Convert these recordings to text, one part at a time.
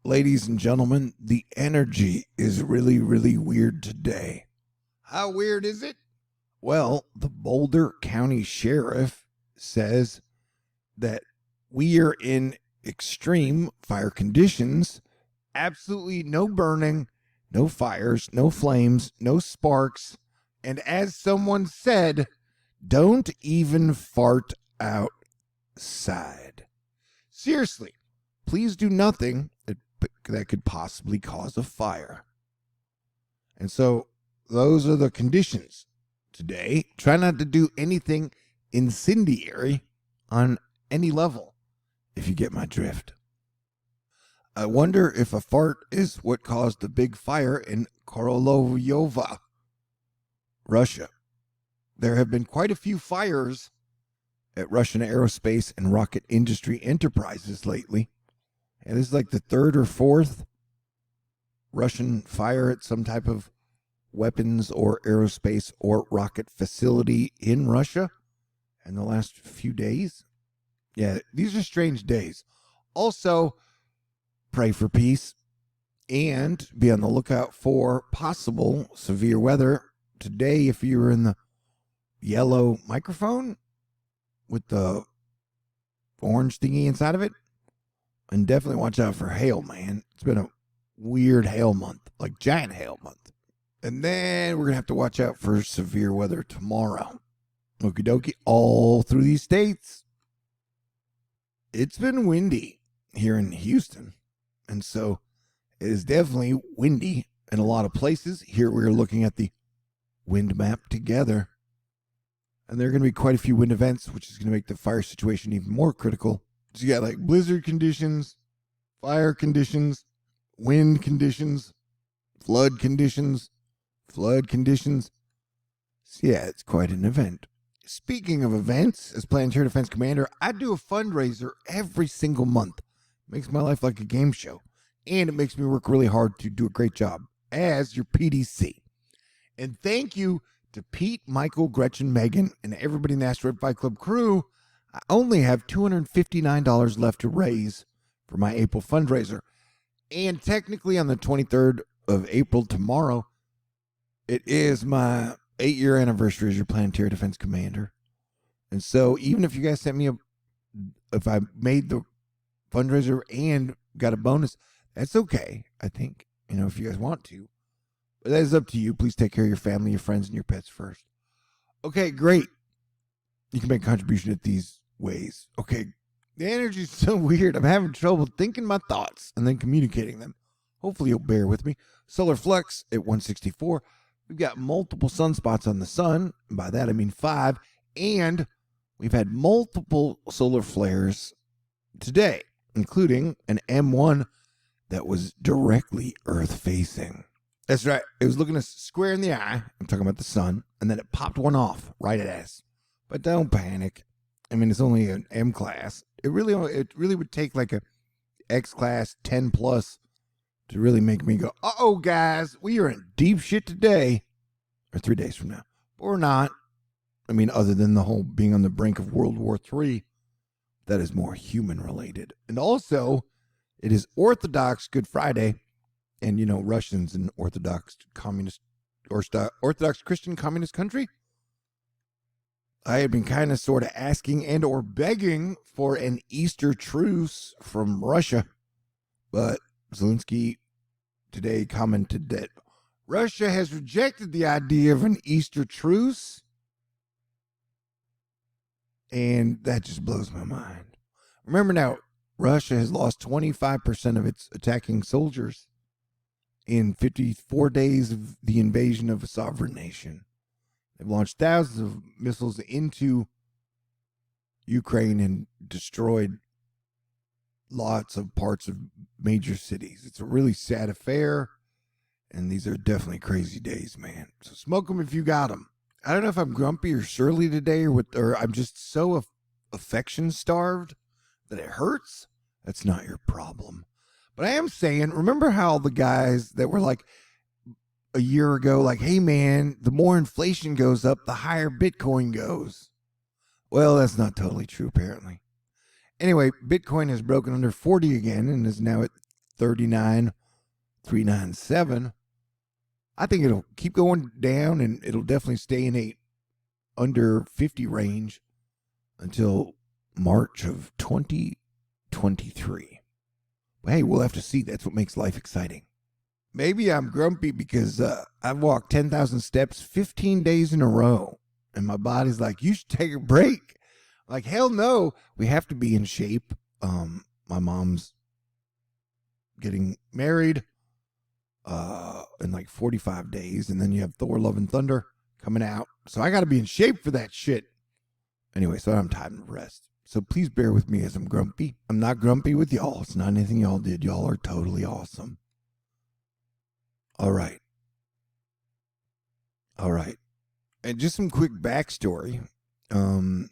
Ladies and gentlemen, the energy is really, really weird today. How weird is it? Well, the Boulder County Sheriff says that we are in extreme fire conditions. Absolutely no burning, no fires, no flames, no sparks. And as someone said, don't even fart outside. Seriously, please do nothing that could possibly cause a fire. And so those are the conditions today. Try not to do anything incendiary on any level, if you get my drift. I wonder if a fart is what caused the big fire in Korolyova, Russia. There have been quite a few fires at Russian aerospace and rocket industry enterprises lately. And this is like the third or fourth Russian fire at some type of weapons or aerospace or rocket facility in Russia in the last few days. Yeah, these are strange days. Also, pray for peace and be on the lookout for possible severe weather. Today, if you were in the yellow microphone with the orange thingy inside of it, and definitely watch out for hail, man. It's been a weird hail month, like giant hail month. And then we're going to have to watch out for severe weather tomorrow. Okie dokie, all through these states. It's been windy here in Houston. And so it is definitely windy in a lot of places. Here we're looking at the wind map together. And there are going to be quite a few wind events, which is going to make the fire situation even more critical. So you got like blizzard conditions, fire conditions, wind conditions, flood conditions. So yeah, it's quite an event. Speaking of events, as Planetary Defense Commander, I do a fundraiser every single month. Makes my life like a game show. And it makes me work really hard to do a great job as your PDC. And thank you to Pete, Michael, Gretchen, Megan, and everybody in the Asteroid Fight Club crew. I only have $259 left to raise for my April fundraiser. And technically on the 23rd of April, tomorrow, it is my 8-year anniversary as your Planetary Defense Commander. And so even if you guys sent me if I made the fundraiser and got a bonus, that's okay, I think, if you guys want to. But that is up to you. Please take care of your family, your friends, and your pets first. Okay, great. You can make a contribution at these ways. Okay, the energy is so weird. I'm having trouble thinking my thoughts and then communicating them. Hopefully you'll bear with me. Solar flux at 164. We've got multiple sunspots on the sun. And by that I mean 5. And we've had multiple solar flares today, including an M1 that was directly Earth-facing. That's right. It was looking us square in the eye. I'm talking about the sun. And then it popped one off right at us. But don't panic. I mean, it's only an M class. It really would take like a X class 10 plus to really make me go, uh-oh, guys, we are in deep shit today. Or 3 days from now. Or not. I mean, other than the whole being on the brink of World War III. That is more human related. And also, it is Orthodox Good Friday. And, Russians in Orthodox Christian communist country. I had been kind of sort of asking and or begging for an Easter truce from Russia. But Zelensky today commented that Russia has rejected the idea of an Easter truce. And that just blows my mind. Remember now, Russia has lost 25% of its attacking soldiers in 54 days of the invasion of a sovereign nation. They've launched thousands of missiles into Ukraine and destroyed lots of parts of major cities. It's a really sad affair, and these are definitely crazy days, man. So smoke them if you got them. I don't know if I'm grumpy or surly today or I'm just so affection starved that it hurts. That's not your problem. But I am saying, remember how the guys that were like a year ago, like, hey man, the more inflation goes up, the higher Bitcoin goes. Well, that's not totally true, apparently. Anyway, Bitcoin has broken under 40 again and is now at 39,397. I think it'll keep going down, and it'll definitely stay in a under 50 range until March of 2023. But hey, we'll have to see. That's what makes life exciting. Maybe I'm grumpy because I've walked 10,000 steps 15 days in a row, and my body's like, you should take a break. Like, hell no. We have to be in shape. My mom's getting married in like 45 days, and then you have Thor Love and Thunder coming out. So I got to be in shape for that shit. Anyway, so I don't have time to rest. So please bear with me as I'm grumpy. I'm not grumpy with y'all. It's not anything y'all did. Y'all are totally awesome. All right. And just some quick backstory. I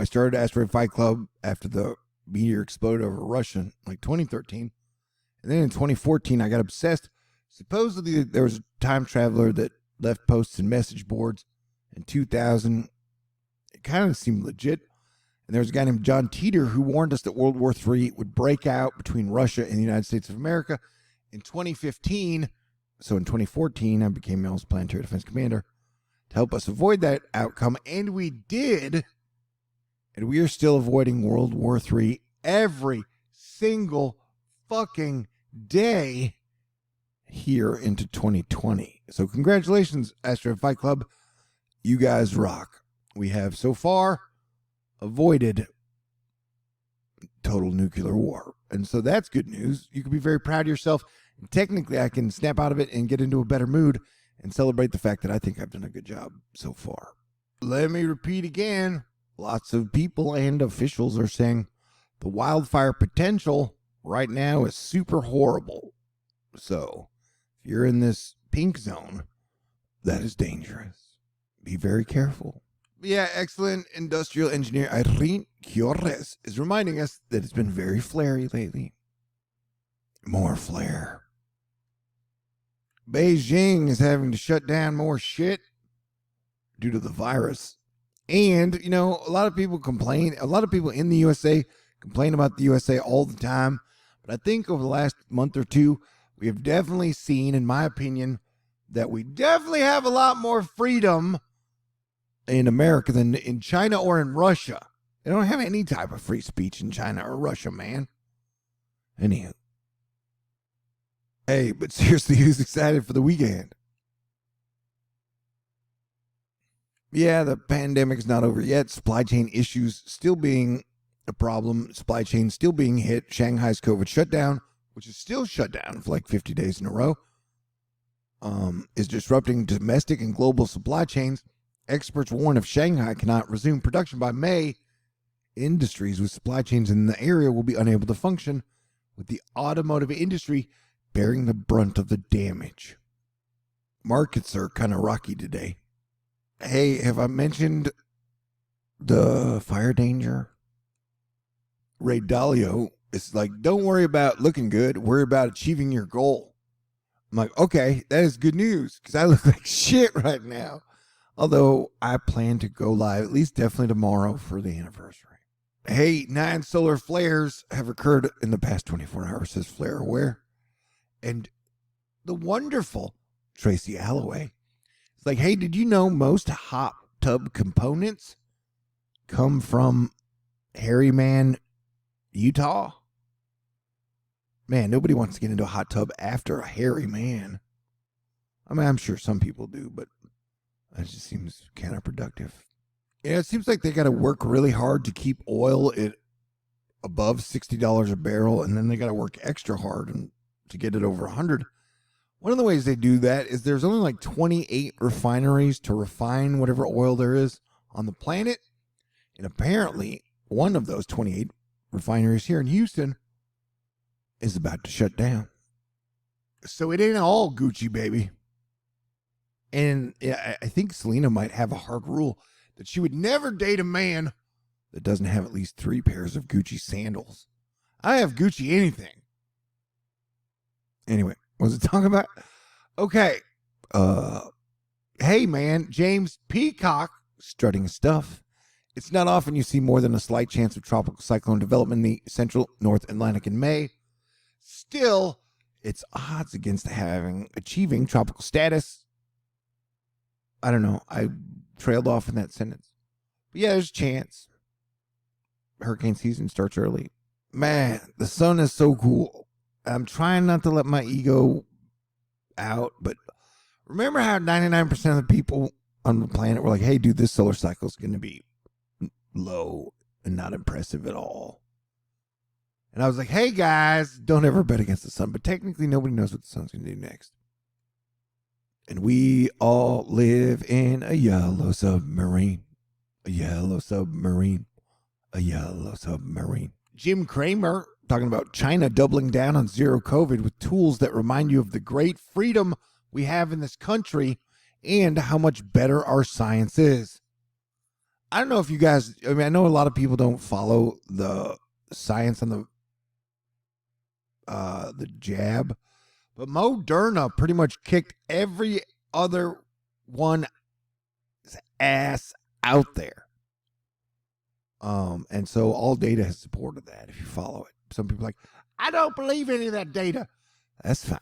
started Asteroid Fight Club after the meteor exploded over Russia in like 2013. And then in 2014, I got obsessed. Supposedly, there was a time traveler that left posts and message boards in 2000. It kind of seemed legit. And there was a guy named John Teeter who warned us that World War III would break out between Russia and the United States of America in 2015. So in 2014, I became Mel's Planetary Defense Commander to help us avoid that outcome. And we did. And we are still avoiding World War III every single fucking day here into 2020. So congratulations, Asteroid Fight Club. You guys rock. We have so far avoided total nuclear war. And so that's good news. You can be very proud of yourself. And technically, I can snap out of it and get into a better mood and celebrate the fact that I think I've done a good job so far. Let me repeat again. Lots of people and officials are saying the wildfire potential right now is super horrible. So if you're in this pink zone, that is dangerous. Be very careful. Yeah, excellent industrial engineer Irene Chiores is reminding us that it's been very flary lately. More flare. Beijing is having to shut down more shit due to the virus. And, a lot of people complain. A lot of people in the USA complain about the USA all the time. But I think over the last month or two, we have definitely seen, in my opinion, that we definitely have a lot more freedom in America than in China or in Russia. They don't have any type of free speech in China or Russia, man. Anywho. Hey, but seriously, who's excited for the weekend? Yeah, the pandemic is not over yet. Supply chain issues still being a problem. Supply chain still being hit. Shanghai's COVID shutdown, which is still shut down for like 50 days in a row, is disrupting domestic and global supply chains. Experts warn if Shanghai cannot resume production by May, industries with supply chains in the area will be unable to function, with the automotive industry bearing the brunt of the damage. Markets are kind of rocky today. Hey, have I mentioned the fire danger? Ray Dalio is like, don't worry about looking good. Worry about achieving your goal. I'm like, okay, that is good news because I look like shit right now. Although I plan to go live at least definitely tomorrow for the anniversary. Hey, 9 solar flares have occurred in the past 24 hours, says Flare Aware. And the wonderful Tracy Alloway. It's like, hey, did you know most hot tub components come from Hairy Man, Utah? Man, nobody wants to get into a hot tub after a hairy man. I mean, I'm sure some people do, but that just seems counterproductive. Yeah, it seems like they got to work really hard to keep oil at above $60 a barrel, and then they got to work extra hard to get it over 100. One of the ways they do that is there's only like 28 refineries to refine whatever oil there is on the planet. And apparently, one of those 28 refineries here in Houston is about to shut down. So it ain't all Gucci, baby. And I think Selena might have a hard rule that she would never date a man that doesn't have at least 3 pairs of Gucci sandals. I have Gucci anything. Anyway. What was it talking about? Okay. Hey, man. James Peacock, strutting stuff, It's not often you see more than a slight chance of tropical cyclone development in the central North Atlantic in May. Still, it's odds against achieving tropical status. I don't know. I trailed off in that sentence. But yeah, there's a chance. Hurricane season starts early. Man, the sun is so cool. I'm trying not to let my ego out, but remember how 99% of the people on the planet were like, hey, dude, this solar cycle is going to be low and not impressive at all. And I was like, hey, guys, don't ever bet against the sun. But technically, nobody knows what the sun's going to do next. And we all live in a yellow submarine. A yellow submarine. A yellow submarine. Jim Cramer talking about China doubling down on zero COVID with tools that remind you of the great freedom we have in this country and how much better our science is. I don't know if you guys, I know a lot of people don't follow the science on the jab, but Moderna pretty much kicked every other one's ass out there. And so all data has supported that if you follow it. Some people are like, I don't believe any of that data. That's fine.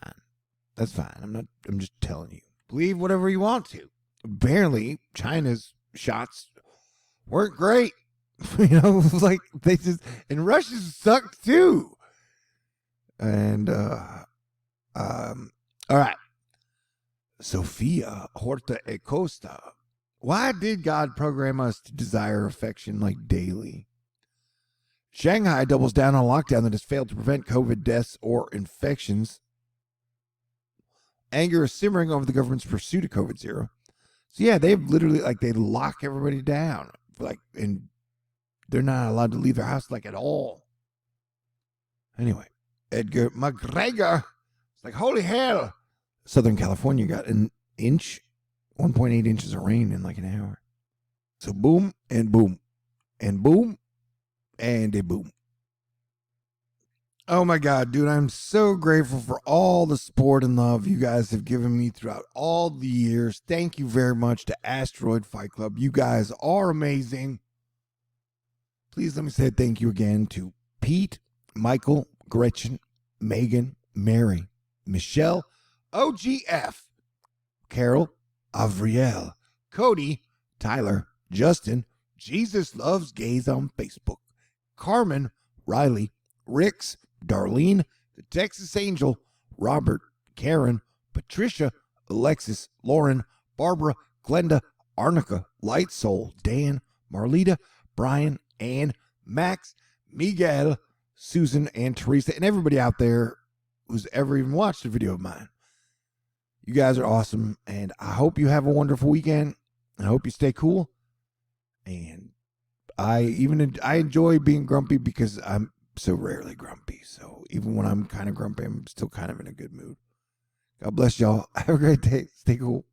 That's fine. I'm just telling you. Believe whatever you want to. Apparently, China's shots weren't great. Like and Russia's sucked too. And all right. Sofia Horta e Costa. Why did God program us to desire affection like daily? Shanghai doubles down on a lockdown that has failed to prevent COVID deaths or infections. Anger is simmering over the government's pursuit of COVID zero. So yeah, they've literally they lock everybody down, and they're not allowed to leave their house at all. Anyway, Edgar McGregor. It's like, holy hell. Southern California got an inch, 1.8 inches of rain in an hour. So boom and boom and boom and a boom. Oh my God, dude, I'm so grateful for all the support and love you guys have given me throughout all the years. Thank you very much to Asteroid Fight Club. You guys are amazing. Please let me say thank you again to Pete, Michael, Gretchen, Megan, Mary, Michelle, OGF, Carol, Avriel, Cody, Tyler, Justin, Jesus Loves Gays on Facebook, Carmen, Riley, Rix, Darlene, the Texas Angel, Robert, Karen, Patricia, Alexis, Lauren, Barbara, Glenda, Arnica, Light Soul, Dan, Marlita, Brian, Ann, Max, Miguel, Susan, and Teresa, and everybody out there who's ever even watched a video of mine. You guys are awesome, and I hope you have a wonderful weekend. I hope you stay cool. And I enjoy being grumpy because I'm so rarely grumpy. So even when I'm kind of grumpy, I'm still kind of in a good mood. God bless y'all. Have a great day. Stay cool.